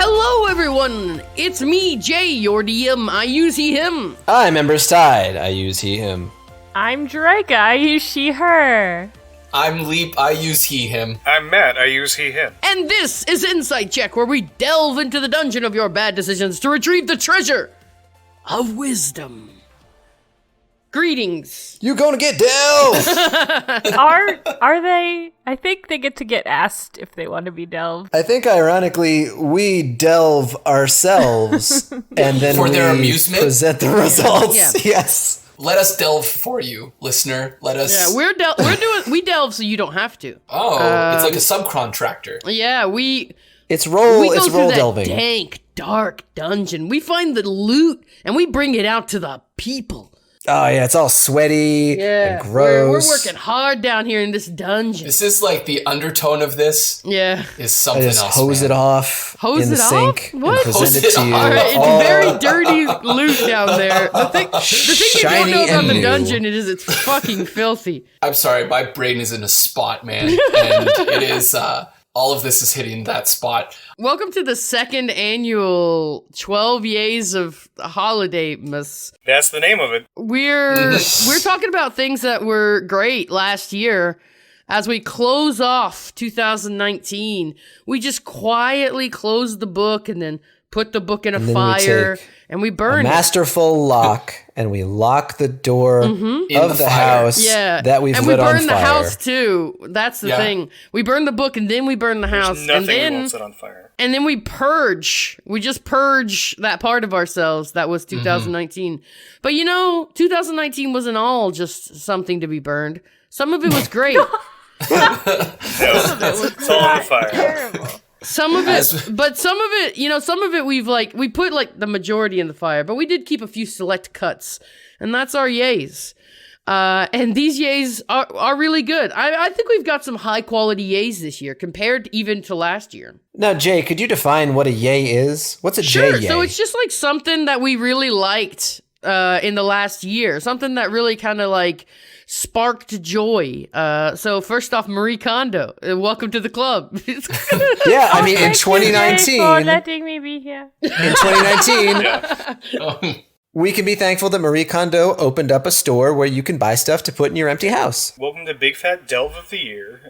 Hello, everyone! It's me, Jay, your DM. I use he, him. I'm Embers Tide. I use he, him. I'm Jerika. I use she, her. I'm Leap. I use he, him. I'm Matt. I use he, him. And this is Insight Check, where we delve into the dungeon of your bad decisions to retrieve the treasure of wisdom. Greetings. You gonna get delved? Are they? I think they get asked if they want to be delved. I think, ironically, we delve ourselves, and then For we their amusement? present the results. Yeah. Yes. Let us delve for you, listener. Let us. Yeah, we delve so you don't have to. Oh, it's like a subcontractor. Yeah, we It's go roll through that delving. dank, dark dungeon. We find the loot and we bring it out to the people. Oh, yeah, it's all sweaty and we're gross. working hard down here in this dungeon. This is like the undertone of this Yeah. is I something just else. hose man. it off Hose in the it off? sink What? and Hose present it it to you. off. Alright, it's all very dirty loot down there. The thing you don't shiny know about and the new. dungeon is it's fucking filthy. I'm sorry, my brain is in a spot, man. And it is, all of this is hitting that spot. Welcome to the second annual 12 Yays of Holiday-mas. That's the name of it. We're talking about things that were great last year. As we close off 2019, we just quietly close the book and then put the book in a then we fire take and we a burn it. masterful lock, and we lock the door In of the the fire. house Yeah, that we've and lit we on burn the fire. house too. That's the Yeah. thing. We burn the book and then we burn the house, There's and nothing we then won't set on fire. we purge. We just purge that part of ourselves that was 2019. But 2019 wasn't all just something to be burned. Some of it was great. It's all on the fire. Terrible. Some of it, but some of it, some of it we put like the majority in the fire, but we did keep a few select cuts, and that's our yays. And these yays are really good. I think we've got some high quality yays this year compared even to last year. Now, Jay, could you define what a yay is? What's a Sure. Jay? So it's just like something that we really liked in the last year, something that really kind of like sparked joy. So first off, Marie Kondo, welcome to the club. Yeah, I mean, in Thank you, Jay, 2019, for letting me be here. in 2019, we can be thankful that Marie Kondo opened up a store where you can buy stuff to put in your empty house. Welcome to Big Fat Delve of the Year.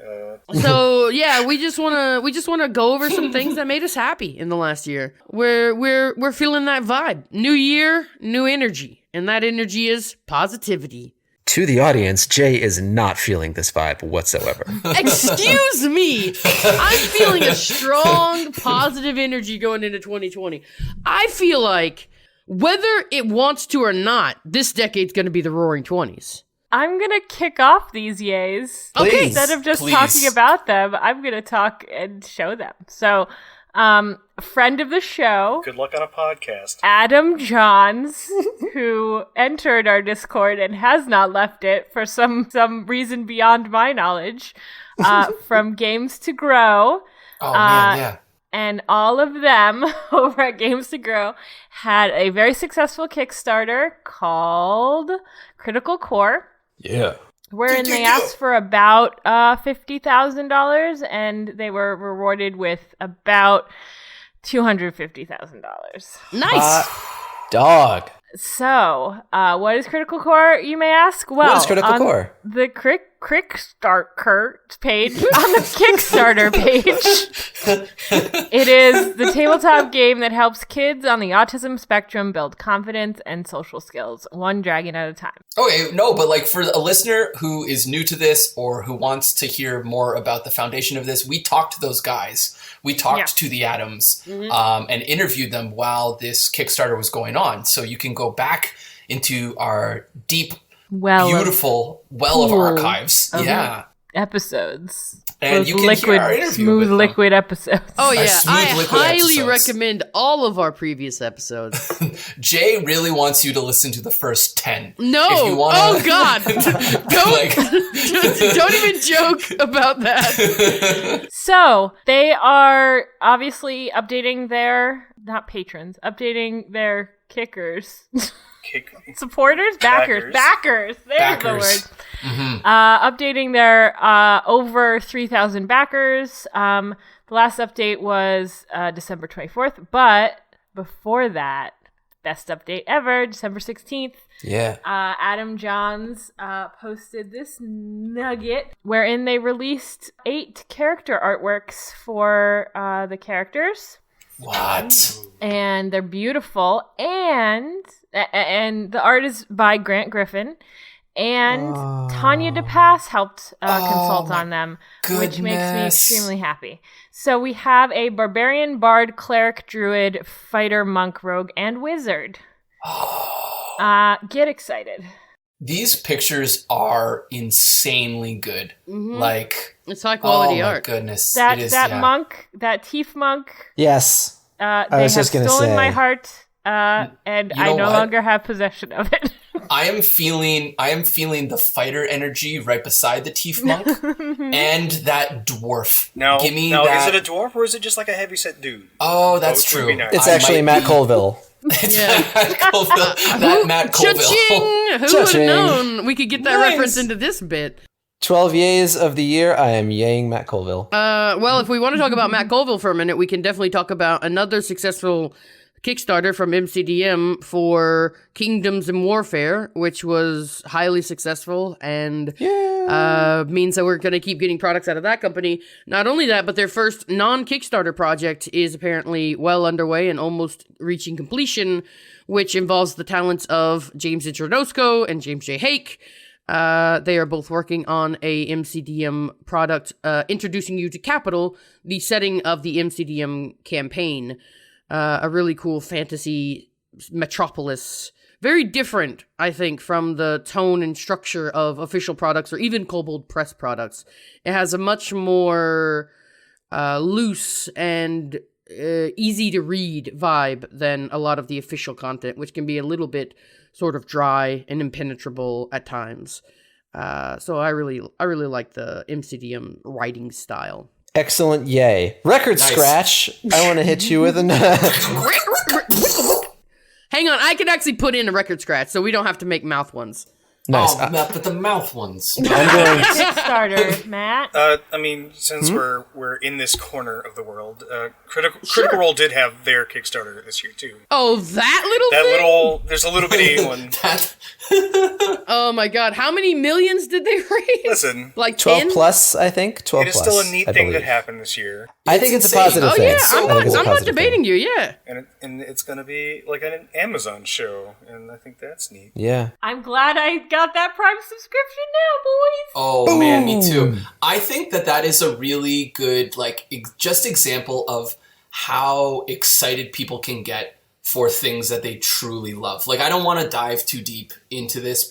So yeah, we just wanna go over some things that made us happy in the last year. We're feeling that vibe. New year, new energy, and that energy is positivity. To the audience, Jay is not feeling this vibe whatsoever. Excuse me. I'm feeling a strong positive energy going into 2020. I feel like whether it wants to or not, this decade's going to be the Roaring 20s. I'm gonna kick off these yays. Okay. Instead of just Please. talking about them, I'm gonna talk and show them. So, friend of the show, Good luck on a podcast. Adam Johns, who entered our Discord and has not left it for some reason beyond my knowledge, from Games to Grow. Oh, man, yeah. And all of them over at Games to Grow had a very successful Kickstarter called Critical Core, Yeah. wherein they asked for about $50,000, and they were rewarded with about $250,000. Nice. Dog. So, what is Critical Core, you may ask? Well, What is Critical on Core? The Kickstarter page, on the Kickstarter page, it is the tabletop game that helps kids on the autism spectrum build confidence and social skills, one dragon at a time. Okay, no, but like for a listener who is new to this or who wants to hear more about the foundation of this, we talked to those guys. We talked to the Adams and interviewed them while this Kickstarter was going on. So you can go back into our deep, beautiful well of archives. Yeah. Episodes. And Those you can hear our interview smooth with them. liquid episodes. Oh yeah, smooth I liquid highly episodes. recommend all of our previous episodes. Jay really wants you to listen to the first 10. No, If you wanna, oh god, don't even joke about that. So they are obviously updating their, not patrons, updating their kickers. Supporters? Backers. There's the word. Updating their over 3,000 backers. The last update was December 24th, but before that, best update ever, December 16th. Yeah. Adam Johns posted this nugget wherein they released 8 character artworks for the characters. What? And they're beautiful. And the art is by Grant Griffin. And Tanya DePass helped consult on them, which makes me extremely happy. So we have a barbarian, bard, cleric, druid, fighter, monk, rogue, and wizard. Get excited. These pictures are insanely good. Mm-hmm. Like, it's high quality art. Oh my goodness. That it is, monk, that Teef monk. Yes. They I have was just gonna stolen say. my heart, and You I know no what? longer have possession of it. I am feeling the fighter energy right beside the Teef monk and that dwarf. Now, Give me now that. is it a dwarf or is it just like a heavyset dude? Oh, that's Both would true. be nice. It's I actually might Matt be- Colville. It's Yeah. Matt Colville. That Matt Colville. Cha-ching! Who would have Cha-ching. known we could get that Nice. reference into this bit? 12 yays of the year. I am yaying Matt Colville. Well, if we want to talk about Matt Colville for a minute, we can definitely talk about another successful Kickstarter from MCDM for Kingdoms and Warfare, which was highly successful and means that we're going to keep getting products out of that company. Not only that, but their first non-Kickstarter project is apparently well underway and almost reaching completion, which involves the talents of James Intronosco and James J. Hake. They are both working on a MCDM product, introducing you to Capital, the setting of the MCDM campaign. A really cool fantasy metropolis. Very different, I think, from the tone and structure of official products or even Kobold Press products. It has a much more loose and easy to read vibe than a lot of the official content, which can be a little bit sort of dry and impenetrable at times. So I really like the MCDM writing style. Excellent yay. Record Nice. scratch. I want to hit you with Hang on, I can actually put in a record scratch, so we don't have to make mouth ones. Nice. Oh, but the mouth ones. I'm going Kickstarter, Matt. I mean, since we're in this corner of the world, Critical Role did have their Kickstarter this year too. Oh, that little That thing? there's a little bitty one. That- Oh my god, how many millions did they raise? Listen, Like 12 10? plus, I think. 12 it is plus. still a neat I thing believe. that happened this year, I think it's a insane. positive Oh thing. yeah, I think it's a I'm not positive debating thing. you, yeah. and it's going to be like an Amazon show, and I think that's neat. Yeah. I'm glad I got that Prime subscription now, boys. Oh man, me too. I think that is a really good, like, just example of how excited people can get for things that they truly love. Like, I don't want to dive too deep into this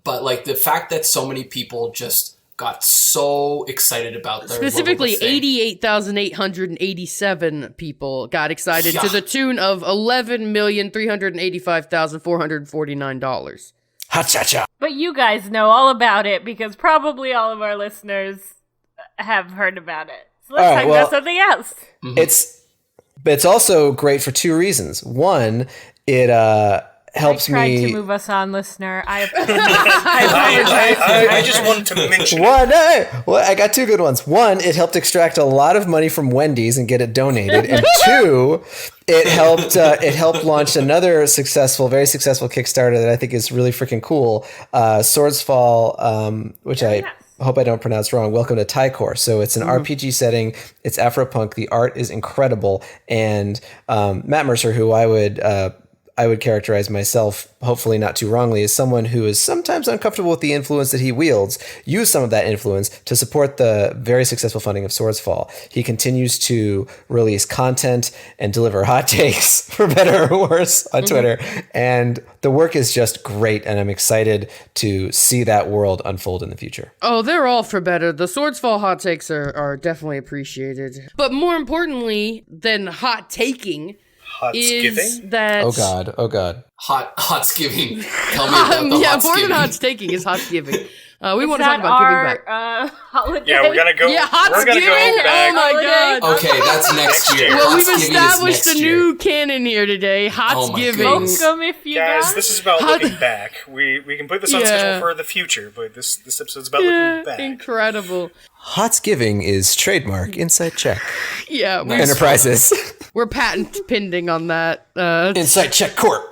but like the fact that so many people just got so excited about their Specifically, little thing. 88,887 people got excited to Yeah. the tune of $11,385,449. Ha-cha-cha. But you guys know all about it because probably all of our listeners have heard about it. So let's All right, talk well- about something else. It's also great for two reasons. One, it helps I tried me. to move us on, listener. I I just wanted to mention One, I got two good ones. One, it helped extract a lot of money from Wendy's and get it donated, and two, it helped launch another very successful Kickstarter that I think is really freaking cool. Swords Fall, which I hope I don't pronounce wrong. Welcome to Tycor. So it's an RPG setting. It's Afropunk. The art is incredible, and Matt Mercer, who I would characterize myself, hopefully not too wrongly, as someone who is sometimes uncomfortable with the influence that he wields, use some of that influence to support the very successful funding of Swords Fall. He continues to release content and deliver hot takes, for better or worse, on Twitter. And the work is just great, and I'm excited to see that world unfold in the future. Oh, they're all for better. The Swords Fall hot takes are definitely appreciated. But more importantly than hot taking hot is skipping. that... Oh God. Hot skiving. Tell me about the yeah, hot more than skiving. hot taking is hot giving. We want to Is talk that about giving back. our holiday? Yeah, we're gonna go. Yeah, hot we're gonna skiving? go back. Oh my god. Okay, that's next year. Well, Hot we've skiving is established next a year. new canon here today. Oh Hot my giving. goodness. Welcome if you Guys, guys. this is about Hot- looking back. We can put this on Yeah. schedule for the future, but this episode's about Yeah, looking back. incredible. Hotsgiving is trademark inside check. Yeah, Enterprises. we're patent pending on that. Inside check corp.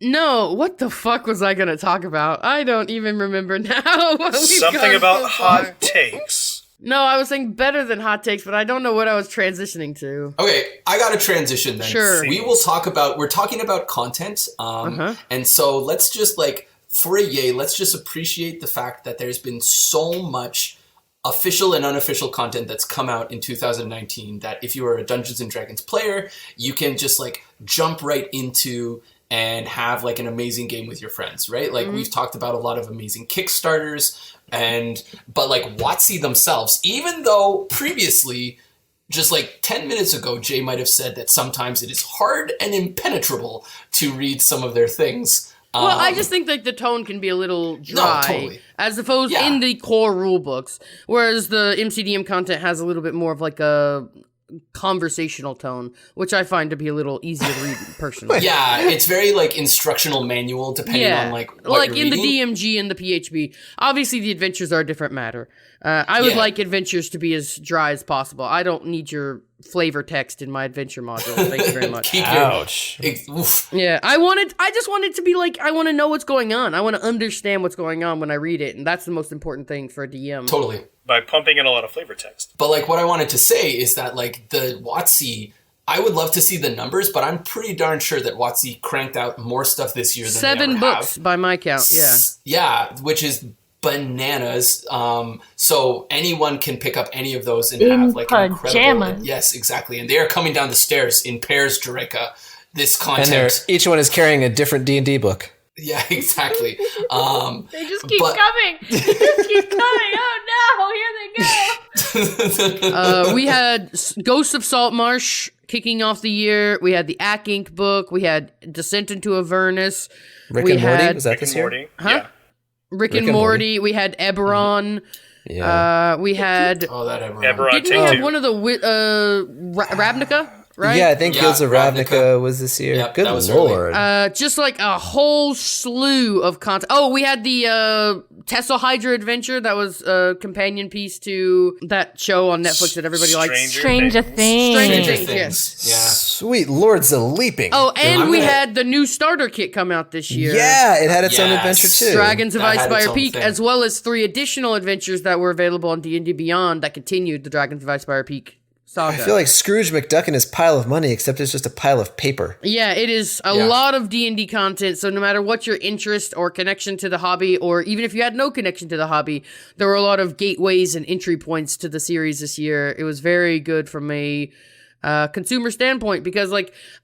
No, what the fuck was I gonna talk about? I don't even remember now. We've Something gone about so far. hot takes. No, I was saying better than hot takes, but I don't know what I was transitioning to. Okay, I got a transition then. Sure. We're talking about content. And so let's just for a yay, let's just appreciate the fact that there's been so much official and unofficial content that's come out in 2019 that if you are a Dungeons and Dragons player, you can just jump right into and have an amazing game with your friends, right? We've talked about a lot of amazing Kickstarters but WotC themselves, even though previously, just 10 minutes ago, Jay might have said that sometimes it is hard and impenetrable to read some of their things. Well, I just think the tone can be a little dry, totally. as opposed in the core rule books, whereas the MCDM content has a little bit more of a conversational tone, which I find to be a little easier to read personally. Yeah, it's very instructional manual depending on what you're in reading. the DMG and the PHB. Obviously, the adventures are a different matter. I would like adventures to be as dry as possible. I don't need your flavor text in my adventure module. Thank you very much. Ouch. Yeah, I just wanted to be I want to know what's going on. I want to understand what's going on when I read it, and that's the most important thing for a DM. Totally. By pumping in a lot of flavor text. But what I wanted to say is that the WotC, I would love to see the numbers, but I'm pretty darn sure that WotC cranked out more stuff this year than 7 they ever books have. by my count. Yeah. Yeah, which is bananas. So anyone can pick up any of those and have an incredible. pajamas. Yes, exactly. And they are coming down the stairs in pairs, Jerika. This And content. each one is carrying a different D&D book. Yeah, exactly. They just keep coming. They just keep coming. Oh no, here they go. We had Ghosts of Saltmarsh kicking off the year. We had the Ack Inc. book. We had Descent into Avernus. Rick we and Morty, had was that Rick this and year? Morty. Huh? Yeah. Rick and Morty. We had Eberron. Yeah. We had... Oh, that ever. Eberron Didn't we Take have Two. one of the... Ravnica? Right? Yeah, I think Yeah, Guilds of Ravnica was this year. Yep, Good that was lord. Just a whole slew of content. Oh, we had the Tesla Hydra adventure that was a companion piece to that show on Netflix that everybody likes. Stranger Things. Stranger Things, yes. Yeah. Sweet lords of leaping. Oh, and I'm we gonna- had the new starter kit come out this year. Yeah, it had its own Yes. adventure too. Dragons of That had its Icefire own Peak, thing. as well as 3 additional adventures that were available on D&D Beyond that continued the Dragons of Icefire Peak saga. I feel like Scrooge McDuck and his pile of money, except it's just a pile of paper. Yeah, it is a lot of D&D content, so no matter what your interest or connection to the hobby, or even if you had no connection to the hobby, there were a lot of gateways and entry points to the series this year. It was very good from a consumer standpoint, because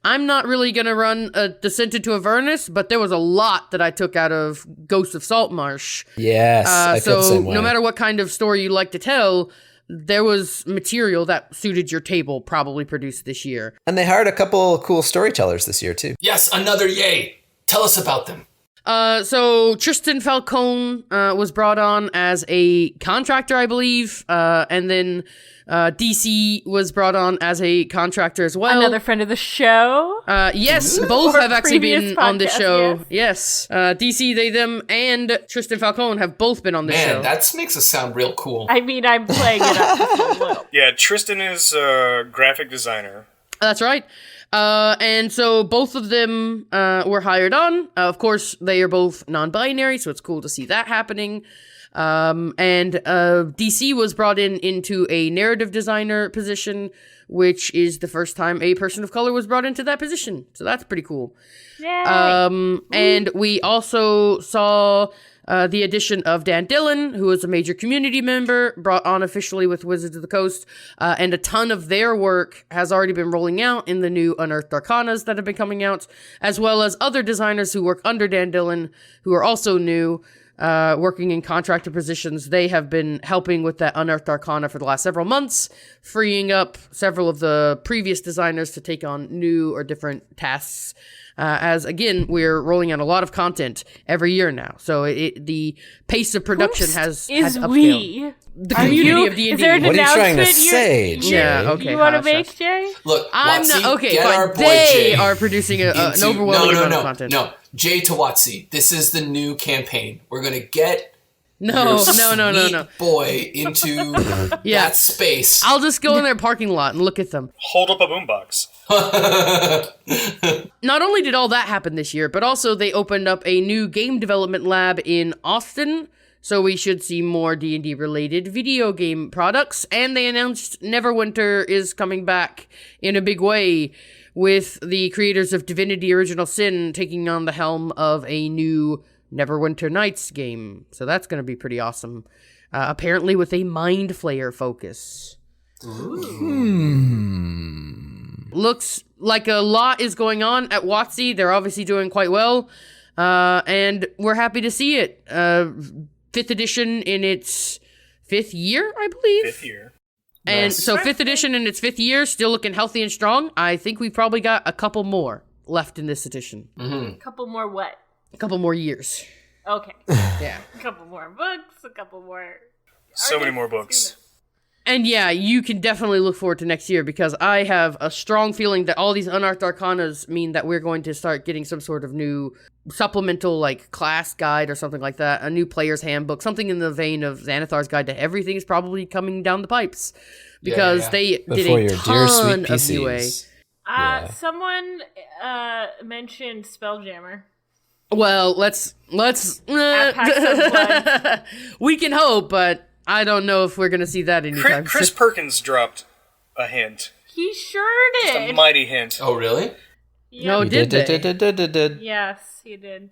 I'm not really going to run a Descent into Avernus, but there was a lot that I took out of Ghosts of Saltmarsh. Yes, I feel the So same way. no matter what kind of story you like to tell, there was material that suited your table probably produced this year. And they hired a couple cool storytellers this year too. Yes, another yay. Tell us about them. So Tristan Falcone was brought on as a contractor, I believe, and then DC was brought on as a contractor as well. Another friend of the show. Yes, both Or have actually previous been on the podcast, show. Yes, DC, they, them, and Tristan Falcone have both been on the show. Man, that makes us sound real cool. I mean, I'm playing it up just a little. Yeah, Tristan is a graphic designer. That's right. And so both of them were hired on. Of course, they are both non-binary, so it's cool to see that happening. And DC was brought into a narrative designer position, which is the first time a person of color was brought into that position. So that's pretty cool. Yay. And we also saw the addition of Dan Dillon, who is a major community member, brought on officially with Wizards of the Coast, and a ton of their work has already been rolling out in the new Unearthed Arcanas that have been coming out, as well as other designers who work under Dan Dillon, who are also new, working in contractor positions. They have been helping with that Unearthed Arcana for the last several months, freeing up several of the previous designers to take on new or different tasks. As again, we're rolling out a lot of content every year now, so the pace of production has upscaled. we. The Are community you- of D&D. Is there an What are you trying to announcement say, you- Jay? Yeah, okay. You want to hush, make, hush. Jay? Look, I'm WotC, not okay. get our Fine. boy They Jay are producing an into- overwhelming amount no, of content. No, Jay to WotC. This is the new campaign. We're gonna get No. boy into that space. I'll just go in their parking lot and look at them. Hold up a boombox. Not only did all that happen this year, but also they opened up a new game development lab in Austin, so we should see more D&D related video game products, and they announced Neverwinter is coming back in a big way, with the creators of Divinity Original Sin taking on the helm of a new Neverwinter Nights game. So that's going to be pretty awesome. Apparently with a Mind Flayer focus. Looks like a lot is going on at WotC. They're obviously doing quite well. And we're happy to see it. 5th edition in its 5th year, I believe. 5th year. And Nice. so 5th edition in its 5th year, still looking healthy and strong. I think we've probably got a couple more left in this edition. A couple more what? A couple more years. Okay. Yeah. A couple more books, a couple more... So many artists. more books. And yeah, you can definitely look forward to next year, because I have a strong feeling that all these unearthed arcanas mean that we're going to start getting some sort of new supplemental, like, class guide or something like that. A new player's handbook, something in the vein of Xanathar's Guide to Everything is probably coming down the pipes. Because they did Before a your dear ton sweet of UA. PCs. Someone mentioned Spelljammer. Well, let's At PAX Unplugged. we can hope, but I don't know if we're gonna see that anytime Chris soon. Perkins dropped a hint. He sure Just a did. mighty hint. Oh, really? No, Yep. did they? Did. Yes, he did.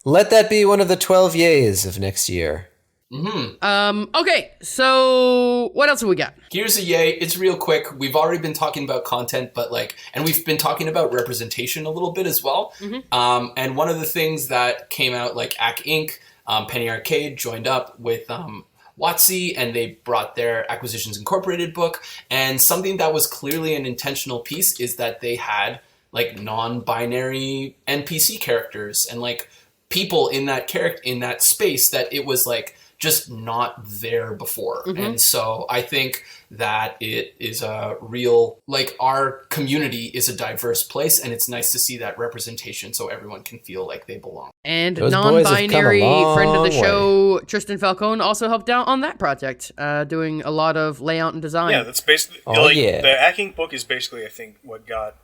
Let that be one of the 12 yays of next year. Okay, so what else have we got? Here's a yay. It's real quick. We've already been talking about content, but and we've been talking about representation a little bit as well. And one of the things that came out, like AC Inc., Penny Arcade joined up with WotC, and they brought their Acquisitions Incorporated book. And something that was clearly an intentional piece is that they had non-binary NPC characters and people in that space that it was just not there before. And so I think that it is a real, our community is a diverse place, and it's nice to see that representation so everyone can feel like they belong. And Those boys have come a non-binary friend of the long show, Tristan Falcone, also helped out on that project, doing a lot of layout and design. Yeah, that's basically the Hacking book is basically, I think, what got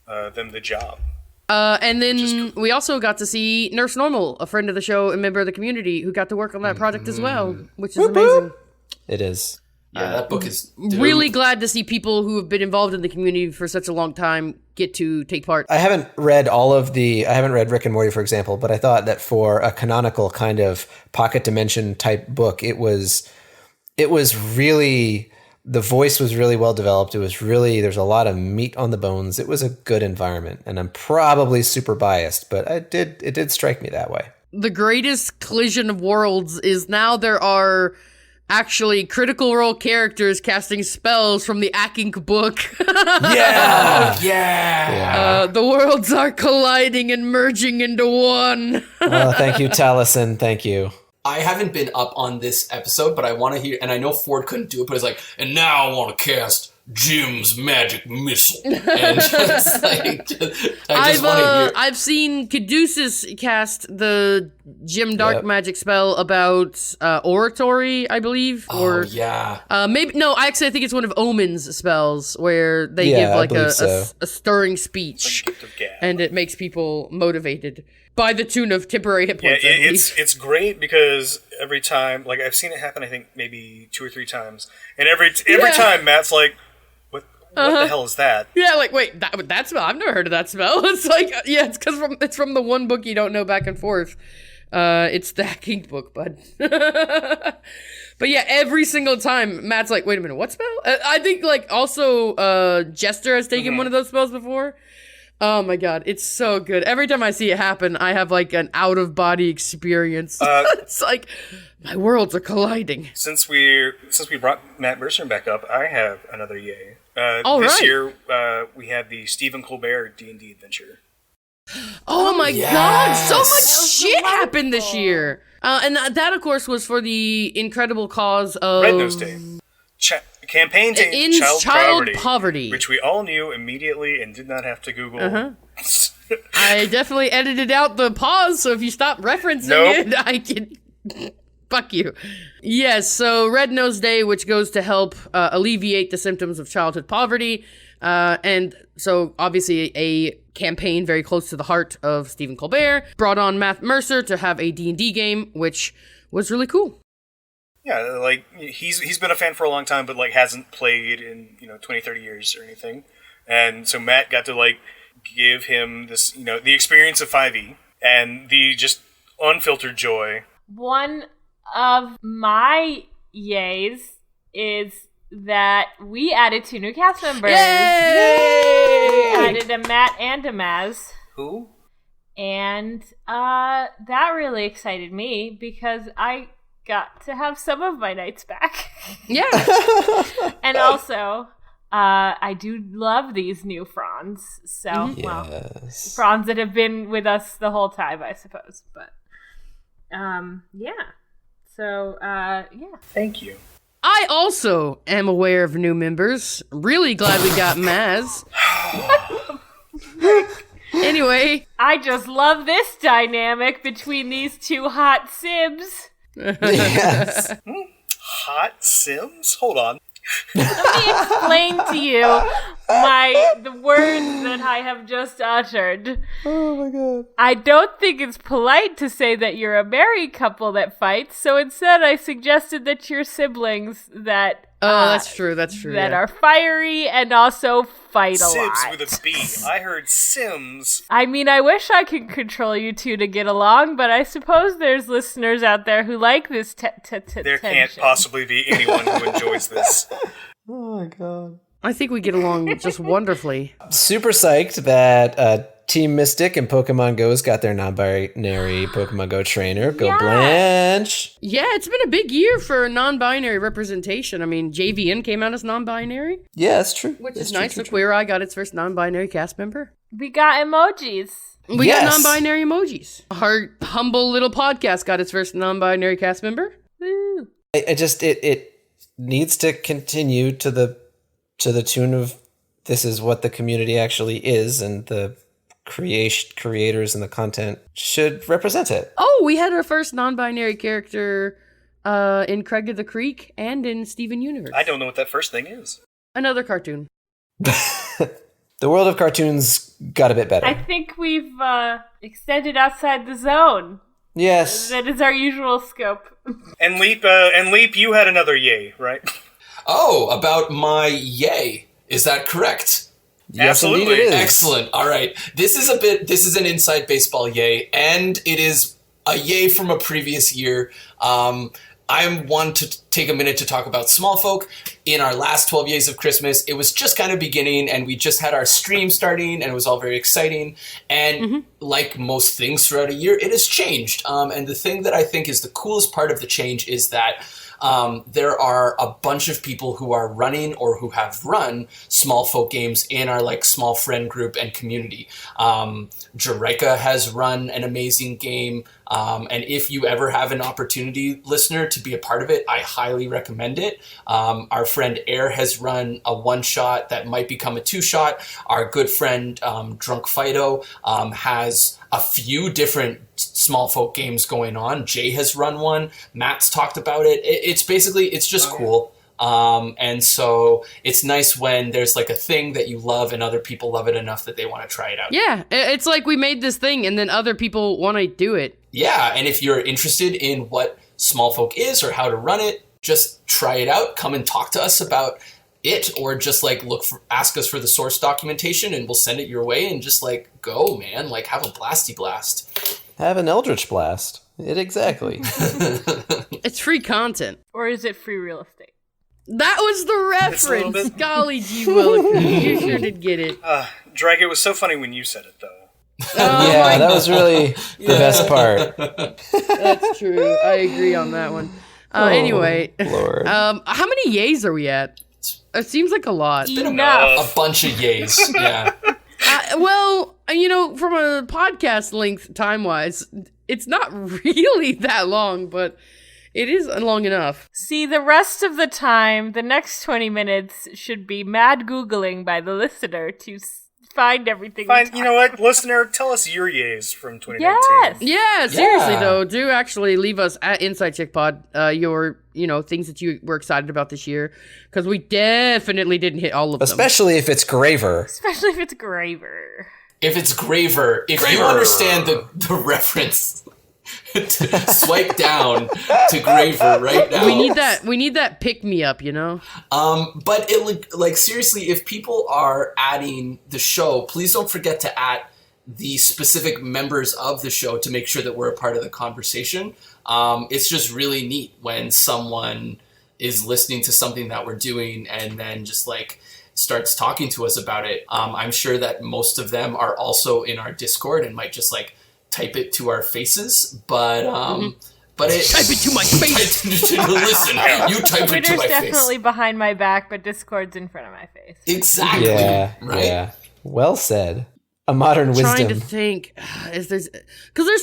them the job. And then we also got to see Nurse Normal, a friend of the show and member of the community, who got to work on that project as well, which is amazing. It is. Yeah, that book is Really glad to see people who have been involved in the community for such a long time get to take part. I haven't read Rick and Morty, for example, but I thought that for a canonical kind of pocket dimension type book, it was really, the voice was really well developed. There's a lot of meat on the bones. It was a good environment, and I'm probably super biased, but it did strike me that way. The greatest collision of worlds is now there are actually Critical Role characters casting spells from the AC Inc. book. Yeah. The worlds are colliding and merging into one. Oh, thank you, Taliesin. Thank you. I haven't been up on this episode, but I want to hear, and I know Ford couldn't do it, but it's and now I want to cast Jim's magic missile. And just I just want to hear. I've seen Caduceus cast the Jim Dark magic spell about oratory, I believe. Yeah. Maybe no. Actually, I think it's one of Omen's spells where they give I believe so. a stirring speech, Gift of Gab. and it makes people motivated by the tune of temporary hit Yeah, points. I believe. it's great because every time, I've seen it happen, I think maybe 2 or 3 times, and every time Matt's like, "What the hell is that?" Yeah, wait, that spell? I've never heard of that spell. It's it's because it's from the one book you don't know back and forth. It's the Hacking book, bud. But yeah, every single time Matt's like, "Wait a minute, what spell?" I think also Jester has taken one of those spells before. Oh my god, it's so good. Every time I see it happen, I have an out of body experience. It's my worlds are colliding. Since we brought Matt Mercer back up, I have another yay. This year, we had the Stephen Colbert D&D adventure. Oh my god, so much shit happened this year. And that, of course, was for the incredible cause of Red Nose Day. Campaign to end child poverty, which we all knew immediately and did not have to Google. I definitely edited out the pause, so if you stop referencing it, I can. Fuck you. Yes, so Red Nose Day, which goes to help alleviate the symptoms of childhood poverty. And so obviously a campaign very close to the heart of Stephen Colbert brought on Matt Mercer to have a D&D game, which was really cool. Yeah, like he's been a fan for a long time, but like hasn't played in 20, 30 years or anything. And so Matt got to like give him this, the experience of 5e and the just unfiltered joy. One of my yays is that we added 2 new cast members. Yay! We added a Matt and a Maz. Who? And that really excited me because I got to have some of my nights back. Yeah. And also, I do love these new Franz. So, Yes. Franz that have been with us the whole time, I suppose. But, yeah. So, yeah. Thank you. I also am aware of new members. Really glad we got Maz. Anyway. I just love this dynamic between these 2 hot Sims. Yes. Hot Sims? Hold on. Let me explain to you the words that I have just uttered. Oh my god. I don't think it's polite to say that you're a married couple that fights, so instead I suggested that you're siblings that That's true. That are fiery and also fight a Sibs lot. with a B. I heard Sims. I mean, I wish I could control you 2 to get along, but I suppose there's listeners out there who like this There can't possibly be anyone who enjoys this. Oh my god. I think we get along just wonderfully. Super psyched that Team Mystic and Pokemon Go's got their non-binary Pokemon Go trainer. Go Yes. Blanche. Yeah, it's been a big year for non-binary representation. I mean, JVN came out as non-binary, Yeah, that's true. which That's is true, nice. true, The true. Queer Eye got its first non-binary cast member. We got emojis. We Yes. got non-binary emojis. Our humble little podcast got its first non-binary cast member. Woo. I just it needs to continue to the tune of this is what the community actually is, and the creators and the content should represent it. Oh, we had our first non-binary character in Craig of the Creek and in Steven Universe. I don't know what that first thing is. Another cartoon. The world of cartoons got a bit better. I think we've extended outside the zone. Yes. That is our usual scope. And Leap, you had another yay, right? Oh, about my yay. Is that correct? Yes, indeed Absolutely. it is. Excellent. All right. This is an inside baseball yay, and it is a yay from a previous year. I'm one to take a minute to talk about Small Folk. In our last 12 Yays of Christmas, it was just kind of beginning, and we just had our stream starting, and it was all very exciting. And like most things throughout a year, it has changed. And the thing that I think is the coolest part of the change is that there are a bunch of people who are running or who have run Small Folk games in our like small friend group and community. Jerika has run an amazing game. And if you ever have an opportunity, listener, to be a part of it, I highly recommend it. Our friend Air has run a 1-shot that might become a 2-shot. Our good friend Drunk Fido has a few different Small Folk games going on. Jay has run one. Matt's talked about it. It's just cool. And so it's nice when there's like a thing that you love and other people love it enough that they want to try it out. Yeah, it's like we made this thing and then other people want to do it. Yeah, and if you're interested in what Small Folk is or how to run it, just try it out. Come and talk to us about it, or just like ask us for the source documentation and we'll send it your way, and just like go, man, like have a blasty blast. Have an Eldritch Blast. Exactly. It's free content. Or is it free real estate? That was the It's a little reference. bit- Golly gee willikers. You sure did get it. Drake, it was so funny when you said it, though. Yeah, that was really the best part. That's true. I agree on that one. Anyway, Lord. how many yays are we at? It seems like a lot. Enough. A bunch of yays. Yeah. Well, from a podcast length time-wise, it's not really that long, but it is long enough. See, the rest of the time, the next 20 minutes should be mad Googling by the listener to find everything. Fine, you know what, listener, tell us your yays from 2019. Yes. Yeah, seriously Yeah. though, do actually leave us at Inside Chick Pod your things that you were excited about this year, because we definitely didn't hit all of them. Especially if it's Graver. Especially if it's Graver. If it's Graver, if you understand the reference, swipe down to Graver right now. We need that pick me up, But it seriously, if people are adding the show, please don't forget to add the specific members of the show to make sure that we're a part of the conversation. It's just really neat when someone is listening to something that we're doing and then just starts talking to us about it. I'm sure that most of them are also in our Discord and might just type it to our faces, but but it type it to my face. Listen, you type it to Twitter's my definitely face. behind my back, but Discord's in front of my face. Exactly. Yeah, right. yeah. Well said. A modern Trying to wisdom. think, because there's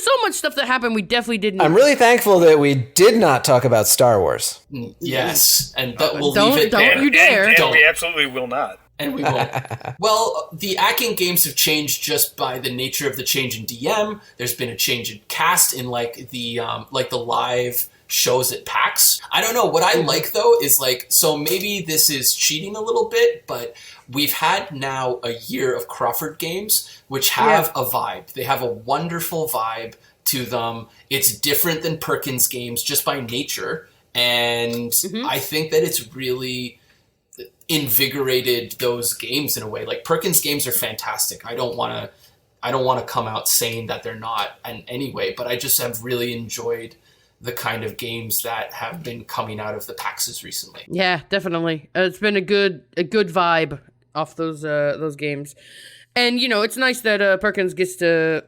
so much stuff that happened we definitely didn't. I'm really thankful that we did not talk about Star Wars. Yes, and that we'll don't- leave it don't there. you dare. And Don't. we absolutely will not. And we won't. Well, the Akin games have changed just by the nature of the change in DM. There's been a change in cast in the live shows at PAX. I don't know. What I like though is so maybe this is cheating a little bit, but we've had now a year of Crawford games, which have a vibe. They have a wonderful vibe to them. It's different than Perkins games just by nature. And I think that it's really invigorated those games in a way. Perkins games are fantastic. I don't want to come out saying that they're not in any way, but I just have really enjoyed the kind of games that have been coming out of the PAXs recently. Yeah, definitely. It's been a good vibe off those games, and it's nice that Perkins gets to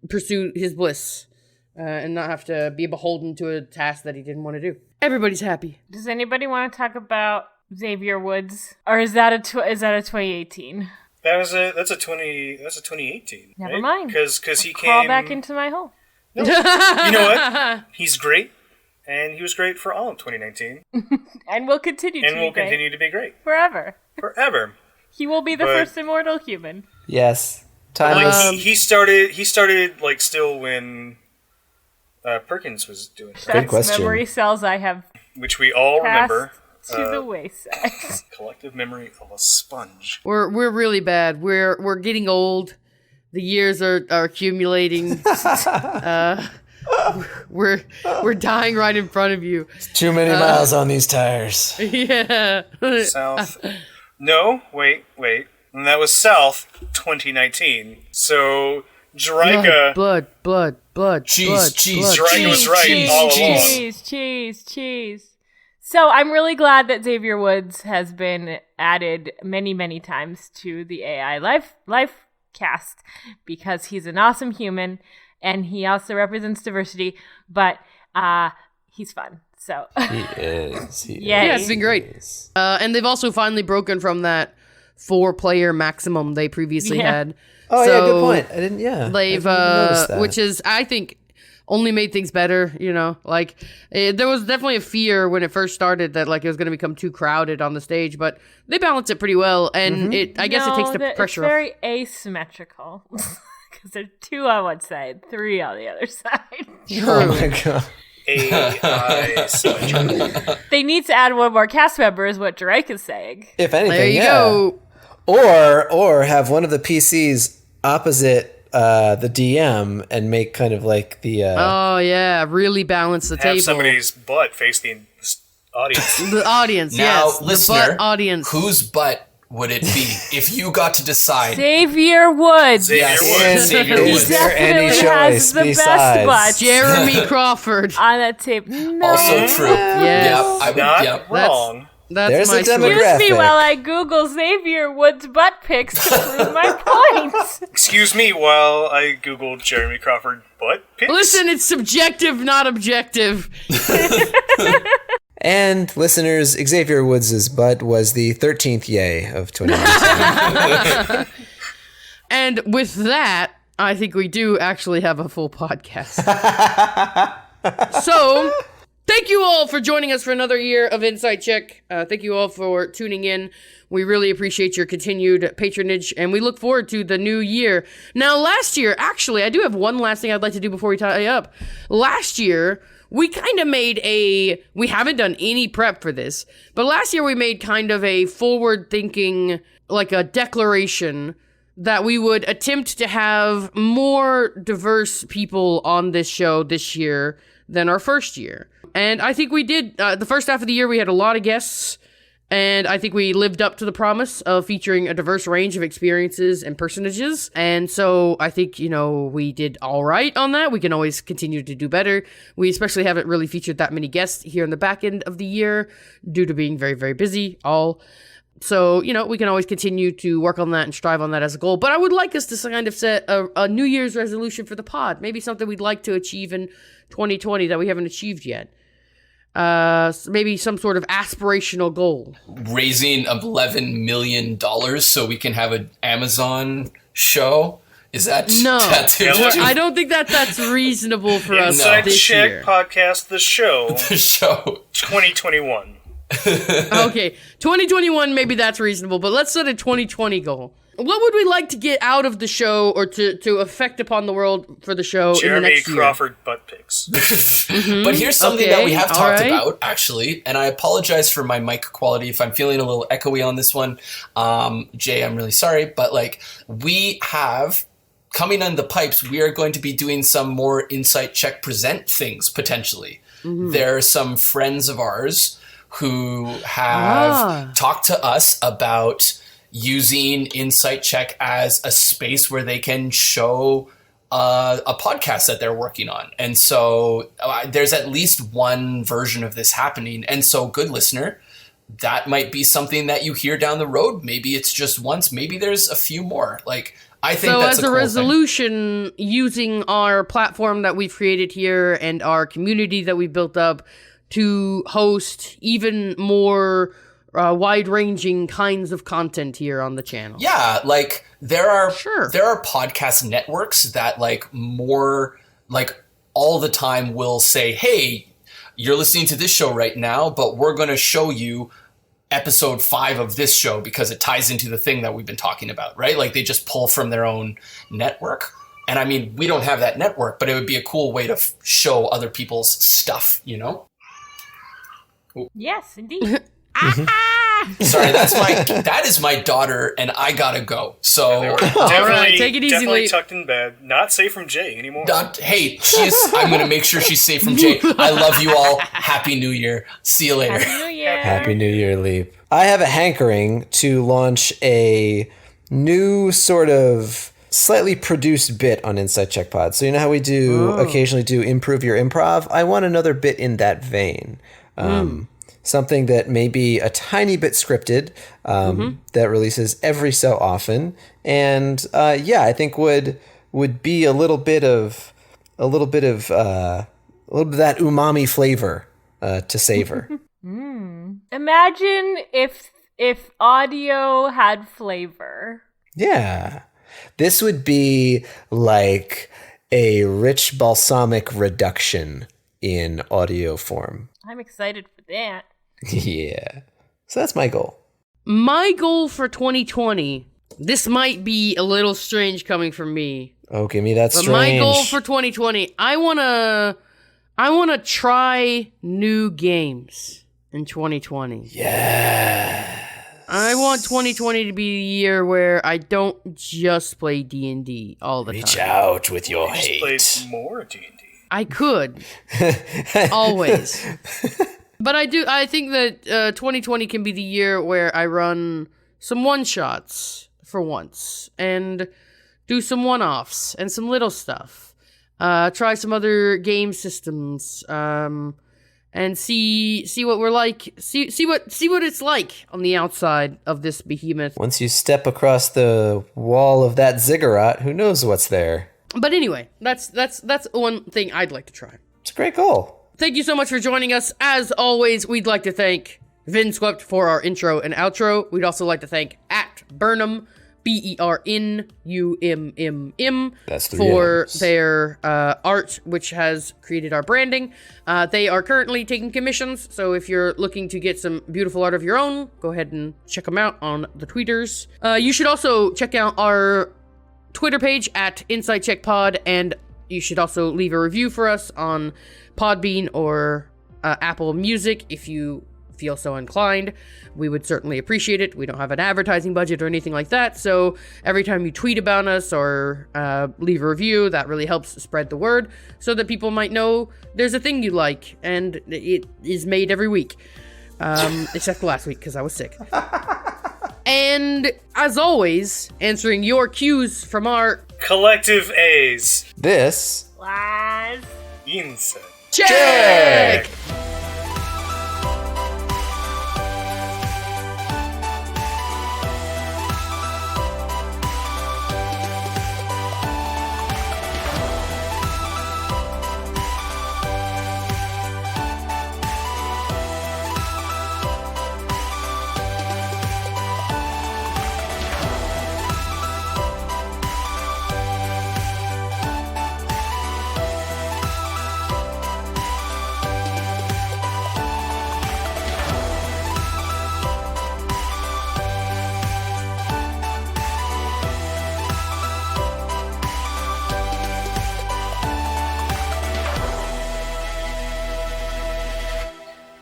pursue his bliss and not have to be beholden to a task that he didn't want to do. Everybody's happy. Does anybody want to talk about Xavier Woods, or is that a 2018? That's a 2018. Never right? mind. Because he Crawl came back into my hole. You know what? He's great, and he was great for all of 2019, And will continue to and be will great continue to be great forever. forever. He will be the But- first immortal human. Yes. Timeless. He started still when Perkins was doing it, That's question. memory cells I have which we all passed remember. to the wayside. Collective memory of a sponge. We're really bad. We're getting old. The years are accumulating. We're dying right in front of you. Too many miles on these tires. Yeah. South. No, wait. And that was South 2019. So Jerika. Blood. Cheese. Jerika was right all along. Cheese. So I'm really glad that Xavier Woods has been added many, many times to the AI life cast, because he's an awesome human and he also represents diversity, but he's fun. So He is. Yeah, it's been great. And they've also finally broken from that 4-player maximum they previously had. Oh, So yeah, good point. I didn't, yeah. They've, I didn't notice that. which is, I think, only made things better, there was definitely a fear when it first started that it was going to become too crowded on the stage, but they balance it pretty well, and I guess it takes the pressure it's off. very asymmetrical. Because there's 2 on one side, 3 on the other side. Oh, my God. AI symmetry. They need to add 1 more cast member, is what Jerika is saying. If anything, There you yeah. go. Or have one of the PCs opposite the DM and make kind of the Oh, yeah, really balance the Have table. somebody's butt face the audience. The audience, Now, yes. listener, the butt audience. whose butt would it be if you got to decide? Xavier Woods. Xavier Woods. Xavier is Woods. there any Definitely has choice the best besides butt. Jeremy Crawford. On that tape. No. Also true. Yes. Yep, I would. Not Yep. wrong. That's There's my a choice. demographic. Excuse me while I Google Xavier Woods butt pics to prove my point. Excuse me while I Googled Jeremy Crawford butt pics. Listen, it's subjective, not objective. And listeners, Xavier Woods' butt was the 13th yay of 2019. And with that, I think we do actually have a full podcast. So, Thank you all for joining us for another year of Insight Check. Thank you all for tuning in. We really appreciate your continued patronage, and we look forward to the new year. Now, last year, actually, I do have one last thing I'd like to do before we tie up. Last year, we kind of made we haven't done any prep for this, but last year we made kind of a forward-thinking, like a declaration that we would attempt to have more diverse people on this show this year than our first year. And I think we did. The first half of the year, we had a lot of guests, and I think we lived up to the promise of featuring a diverse range of experiences and personages. And so I think, we did all right on that. We can always continue to do better. We especially haven't really featured that many guests here in the back end of the year due to being very, very busy So, we can always continue to work on that and strive on that as a goal. But I would like us to kind of set a New Year's resolution for the pod. Maybe something we'd like to achieve in 2020 that we haven't achieved yet. Maybe some sort of aspirational goal. Raising $11 million so we can have an Amazon show? Is that no? Too I don't think that's reasonable for us this year. Inside Check Podcast, the show. The show. 2021. Okay, 2021, maybe that's reasonable, but let's set a 2020 goal. What would we like to get out of the show or to affect upon the world for the show in the next year? Jeremy Crawford butt pics. But here's something that we have talked about, actually, and I apologize for my mic quality if I'm feeling a little echoey on this one. Jay, I'm really sorry, but we have, coming on the pipes, we are going to be doing some more Insight Check Present things, potentially. Mm-hmm. There are some friends of ours who have talked to us about using Insight Check as a space where they can show a podcast that they're working on. And so there's at least one version of this happening. And so, good listener, that might be something that you hear down the road. Maybe it's just once. Maybe there's a few more. I think so. That's as a cool resolution, using our platform that we've created here and our community that we've built up to host even more wide-ranging kinds of content here on the channel. Yeah, there are podcast networks that more all the time will say, "Hey, you're listening to this show right now, but we're going to show you episode 5 of this show because it ties into the thing that we've been talking about," right? They just pull from their own network. And I mean, we don't have that network, but it would be a cool way to show other people's stuff, Yes, indeed. Sorry, that is my daughter, and I gotta go. So take it easy, definitely Lee. Tucked in bed. Not safe from Jay anymore. I'm gonna make sure she's safe from Jay. I love you all. Happy New Year. See you later. Happy New Year. Happy New Year, Leap. I have a hankering to launch a new sort of slightly produced bit on Insight Check Pod. So you know how we occasionally do Improve Your Improv? I want another bit in that vein. Something that may be a tiny bit scripted, that releases every so often, and I think would be a little bit of that umami flavor to savor. Imagine if audio had flavor. Yeah, this would be like a rich balsamic reduction in audio form. I'm excited for that. Yeah. So that's my goal. My goal for 2020, this might be a little strange coming from me. Oh, give me that strange. But my goal for 2020, I wanna try new games in 2020. Yeah. I want 2020 to be the year where I don't just play D&D all the time. Reach out with your hate. Play more D&D. I could. Always. But I think that 2020 can be the year where I run some one-shots for once and do some one-offs and some little stuff. Try some other game systems and see what we're like. See what it's like on the outside of this behemoth. Once you step across the wall of that ziggurat, who knows what's there? But anyway, that's one thing I'd like to try. It's a great goal. Thank you so much for joining us. As always, we'd like to thank Vinswept for our intro and outro. We'd also like to thank @Burnham BERNUMMM That's 3 for M's. their art, which has created our branding. They are currently taking commissions, so if you're looking to get some beautiful art of your own, go ahead and check them out on the tweeters. You should also check out our Twitter page at Inside Check Pod, and you should also leave a review for us on Podbean or Apple Music if you feel so inclined. We would certainly appreciate it. We don't have an advertising budget or anything like that, so every time you tweet about us or leave a review, that really helps spread the word so that people might know there's a thing you like, and it is made every week. Except last week, because I was sick. And, as always, answering your cues from our Collective A's. This Last. Inside. check!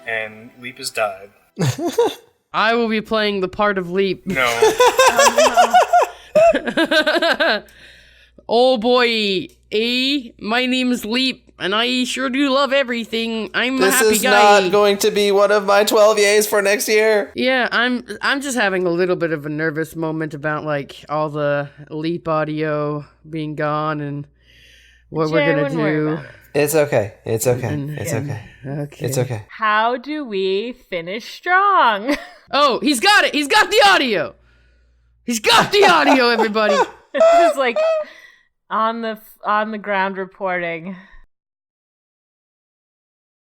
And Leap has died. I will be playing the part of Leap. No. Oh boy, my name's Leap, and I sure do love everything. I'm a This happy is guy. not going to be one of my 12 yays for next year. Yeah, I'm just having a little bit of a nervous moment about like all the Leap audio being gone and what Jay, we're I gonna wouldn't worry do. about it. It's okay. It's okay. It's okay. Okay. It's okay. How do we finish strong? Oh, he's got it. He's got the audio. He's got the audio, everybody. This is like on the ground reporting.